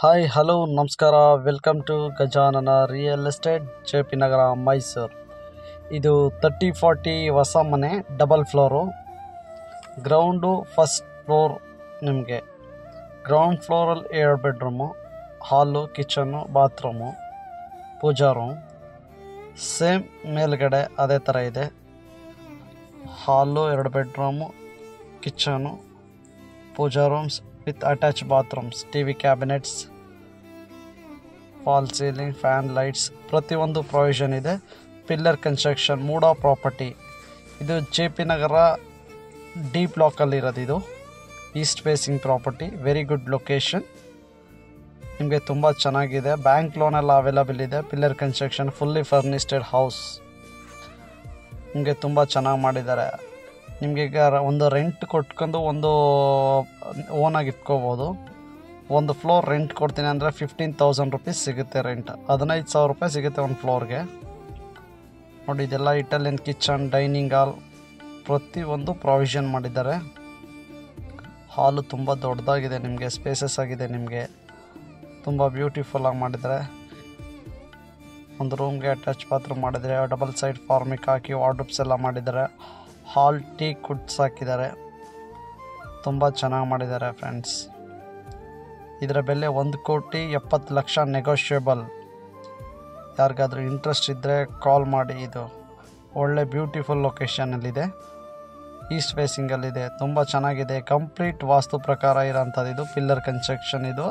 Hi hello ನಮಸ್ಕಾರ, welcome to Gajanana real estate, JP Nagar, Mysuru. ಇದು 30-40 ಹೊಸ ಮನೆ, double floor. Ground first floor. ನಿಮಗೆ ಗ್ರೌಂಡ್ ಫ್ಲೋರಲ್ಲಿ 2 bedroom, hall, kitchen, bathroom, pooja room. Same ಮೇಲ್ಗಡೆ ಅದೇ ಥರ ಇದೆ. Hall, 2 bedroom, kitchen, pooja rooms with attach bathrooms, TV cabinets, fall ceiling, fan, lights, ಪ್ರತಿಯೊಂದು ಪ್ರೊವಿಷನ್ ಇದೆ. Pillar construction, MUDA property. ಇದು JP ನಗರ ಡಿ ಬ್ಲಾಕಲ್ಲಿ ಇರೋದು. ಇದು east facing property, very good location. ನಿಮಗೆ ತುಂಬ ಚೆನ್ನಾಗಿದೆ. ಬ್ಯಾಂಕ್ ಲೋನೆಲ್ಲ ಅವೈಲಬಲ್ ಇದೆ. Pillar construction, fully furnished house. ನಿಮಗೆ ತುಂಬ ಚೆನ್ನಾಗಿ ಮಾಡಿದ್ದಾರೆ. ನಿಮಗೆ ಈಗ ಒಂದು ರೆಂಟ್ ಕೊಟ್ಕೊಂಡು ಒಂದು ಓನಾಗಿ ಇಟ್ಕೋಬೋದು. ಒಂದು ಫ್ಲೋರ್ ರೆಂಟ್ ಕೊಡ್ತೀನಿ ಅಂದರೆ 15,000 ರುಪೀಸ್ ಸಿಗುತ್ತೆ ರೆಂಟ್. 15,000 ರೂಪಾಯಿ ಸಿಗುತ್ತೆ ಒಂದು ಫ್ಲೋರ್ಗೆ. ನೋಡಿ, ಇದೆಲ್ಲ ಇಟಾಲಿಯನ್ ಕಿಚನ್, ಡೈನಿಂಗ್ ಹಾಲ್, ಪ್ರತಿಯೊಂದು ಪ್ರಾವಿಷನ್ ಮಾಡಿದ್ದಾರೆ. ಹಾಲು ತುಂಬ ದೊಡ್ಡದಾಗಿದೆ, ನಿಮಗೆ ಸ್ಪೇಸಸ್ ಆಗಿದೆ. ನಿಮಗೆ ತುಂಬ ಬ್ಯೂಟಿಫುಲ್ಲಾಗಿ ಮಾಡಿದ್ದಾರೆ. ಒಂದು ರೂಮ್ಗೆ ಅಟ್ಯಾಚ್ ಬಾತ್ರೂಮ್ ಮಾಡಿದ್ದಾರೆ. ಡಬಲ್ ಸೈಡ್ ಫಾರ್ಮಿಕ್ ಹಾಕಿ ವಾರ್ಡ್ರೋಬ್ಸ್ ಎಲ್ಲ ಮಾಡಿದ್ದಾರೆ. ಹಾಲ್, ಟೀ ಕುಡ್ಸ್ ಹಾಕಿದ್ದಾರೆ. ತುಂಬ ಚೆನ್ನಾಗಿ ಮಾಡಿದ್ದಾರೆ ಫ್ರೆಂಡ್ಸ್. ಇದರ ಬೆಲೆ 1,70,00,000 ನೆಗೋಷಿಯೇಬಲ್. ಯಾರಿಗಾದ್ರೂ ಇಂಟ್ರೆಸ್ಟ್ ಇದ್ದರೆ ಕಾಲ್ ಮಾಡಿ. ಇದು ಒಳ್ಳೆ ಬ್ಯೂಟಿಫುಲ್ ಲೊಕೇಶನಲ್ಲಿದೆ, ಈಸ್ಟ್ ಫೇಸಿಂಗಲ್ಲಿದೆ. ತುಂಬ ಚೆನ್ನಾಗಿದೆ. ಕಂಪ್ಲೀಟ್ ವಾಸ್ತು ಪ್ರಕಾರ ಇರೋಂಥದ್ದು. ಇದು ಪಿಲ್ಲರ್ ಕನ್ಸ್ಟ್ರಕ್ಷನ್. ಇದು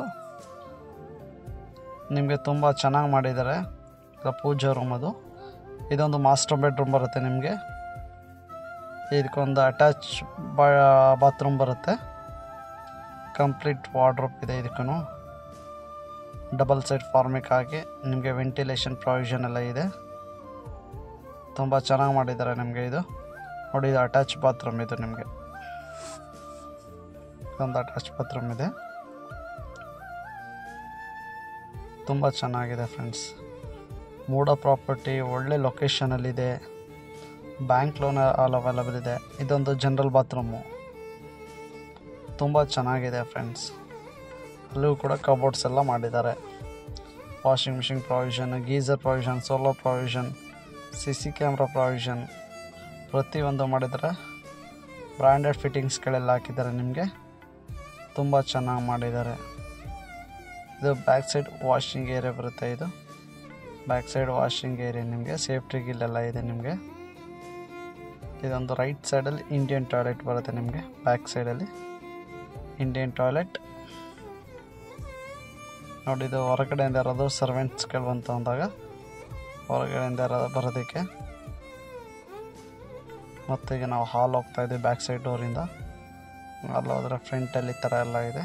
ನಿಮಗೆ ತುಂಬ ಚೆನ್ನಾಗಿ ಮಾಡಿದ್ದಾರೆ. ಪೂಜಾ ರೂಮ್ ಅದು. ಇದೊಂದು ಮಾಸ್ಟರ್ ಬೆಡ್ರೂಮ್ ಬರುತ್ತೆ ನಿಮಗೆ. ಇದಕ್ಕೊಂದು ಅಟ್ಯಾಚ್ ಬಾತ್ರೂಮ್ ಬರುತ್ತೆ. ಕಂಪ್ಲೀಟ್ ವಾರ್ಡ್ರೋಬ್ ಇದೆ. ಇದಕ್ಕೂ ಡಬಲ್ ಸೈಡ್ ಫಾರ್ಮಿಕ್ ಹಾಕಿ ನಿಮಗೆ ವೆಂಟಿಲೇಷನ್ ಪ್ರಾವಿಷನ್ ಎಲ್ಲ ಇದೆ. ತುಂಬ ಚೆನ್ನಾಗಿ ಮಾಡಿದ್ದಾರೆ ನಿಮಗೆ. ಇದು ನೋಡಿ, ಇದು ಅಟ್ಯಾಚ್ ಬಾತ್ರೂಮ್. ಇದು ನಿಮಗೆ ಒಂದು ಅಟ್ಯಾಚ್ ಬಾತ್ರೂಮ್ ಇದೆ. ತುಂಬ ಚೆನ್ನಾಗಿದೆ ಫ್ರೆಂಡ್ಸ್. ಮೂಡಾ ಪ್ರಾಪರ್ಟಿ ಒಳ್ಳೆ ಲೊಕೇಶನಲ್ಲಿದೆ. ಬ್ಯಾಂಕ್ ಲೋನ್ ಆಲ್ ಅವೈಲಬಲ್ ಇದೆ. ಇದೊಂದು ಜನರಲ್ ಬಾತ್ರೂಮು, ತುಂಬ ಚೆನ್ನಾಗಿದೆ ಫ್ರೆಂಡ್ಸ್. ಅಲ್ಲೂ ಕೂಡ ಕಬೋರ್ಡ್ಸ್ ಎಲ್ಲ ಮಾಡಿದ್ದಾರೆ. Washing machine provision, geyser provision, solar provision, CC camera provision, ಪ್ರತಿಯೊಂದು ಮಾಡಿದ್ದಾರೆ. ಬ್ರ್ಯಾಂಡೆಡ್ ಫಿಟ್ಟಿಂಗ್ಸ್ಗಳೆಲ್ಲ ಹಾಕಿದ್ದಾರೆ ನಿಮಗೆ. ತುಂಬ ಚೆನ್ನಾಗಿ ಮಾಡಿದ್ದಾರೆ. ಇದು ಬ್ಯಾಕ್ ಸೈಡ್ ವಾಷಿಂಗ್ ಏರಿಯಾ ಬರುತ್ತೆ. ಇದು ಬ್ಯಾಕ್ ಸೈಡ್ ವಾಷಿಂಗ್ ಏರಿಯಾ. ನಿಮಗೆ ಸೇಫ್ಟಿ ಗಿಲ್ಲೆಲ್ಲ ಇದೆ ನಿಮಗೆ. ಇದೊಂದು ರೈಟ್ ಸೈಡಲ್ಲಿ ಇಂಡಿಯನ್ ಟಾಯ್ಲೆಟ್ ಬರುತ್ತೆ ನಿಮಗೆ. ಬ್ಯಾಕ್ ಸೈಡಲ್ಲಿ ಇಂಡಿಯನ್ ಟಾಯ್ಲೆಟ್. ನೋಡಿ, ಇದು ಹೊರಗಡೆಯಿಂದ ಇರೋದು ಸರ್ವೆಂಟ್ಸ್ಗಳು ಬಂತು ಅಂದಾಗ ಹೊರಗಡೆಯಿಂದ ಬರೋದಕ್ಕೆ. ಮತ್ತು ಈಗ ನಾವು ಹಾಲ್ ಹೋಗ್ತಾ ಇದ್ದೀವಿ ಬ್ಯಾಕ್ ಸೈಡ್ ಡೋರಿಂದ. ಅಲ್ಲಿ ಹೋದರೆ ಫ್ರಂಟಲ್ಲಿ ಈ ಥರ ಎಲ್ಲ ಇದೆ.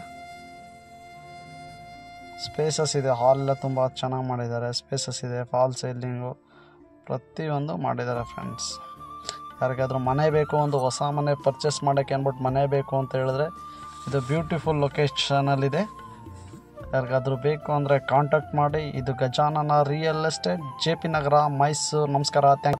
ಸ್ಪೇಸಸ್ ಇದೆ. ಹಾಲೆಲ್ಲ ತುಂಬ ಚೆನ್ನಾಗಿ ಮಾಡಿದ್ದಾರೆ. ಸ್ಪೇಸಸ್ ಇದೆ. ಫಾಲ್ ಸೀಲಿಂಗು ಪ್ರತಿಯೊಂದು ಮಾಡಿದ್ದಾರೆ ಫ್ರೆಂಡ್ಸ್. ಯಾರಿಗಾದ್ರೂ ಮನೆ ಬೇಕು, ಒಂದು ಹೊಸ ಮನೆ ಪರ್ಚೇಸ್ ಮಾಡೋಕ್ಕೆ ಅಂದ್ಬಿಟ್ಟು ಮನೆ ಬೇಕು ಅಂತ ಹೇಳಿದ್ರೆ ಇದು ಬ್ಯೂಟಿಫುಲ್ ಲೊಕೇಶನಲ್ಲಿದೆ. ಯಾರಿಗಾದ್ರೂ ಬೇಕು ಅಂದರೆ ಕಾಂಟ್ಯಾಕ್ಟ್ ಮಾಡಿ. ಇದು Gajanana real estate, JP Nagar, Mysuru. ನಮಸ್ಕಾರ. ಥ್ಯಾಂಕ್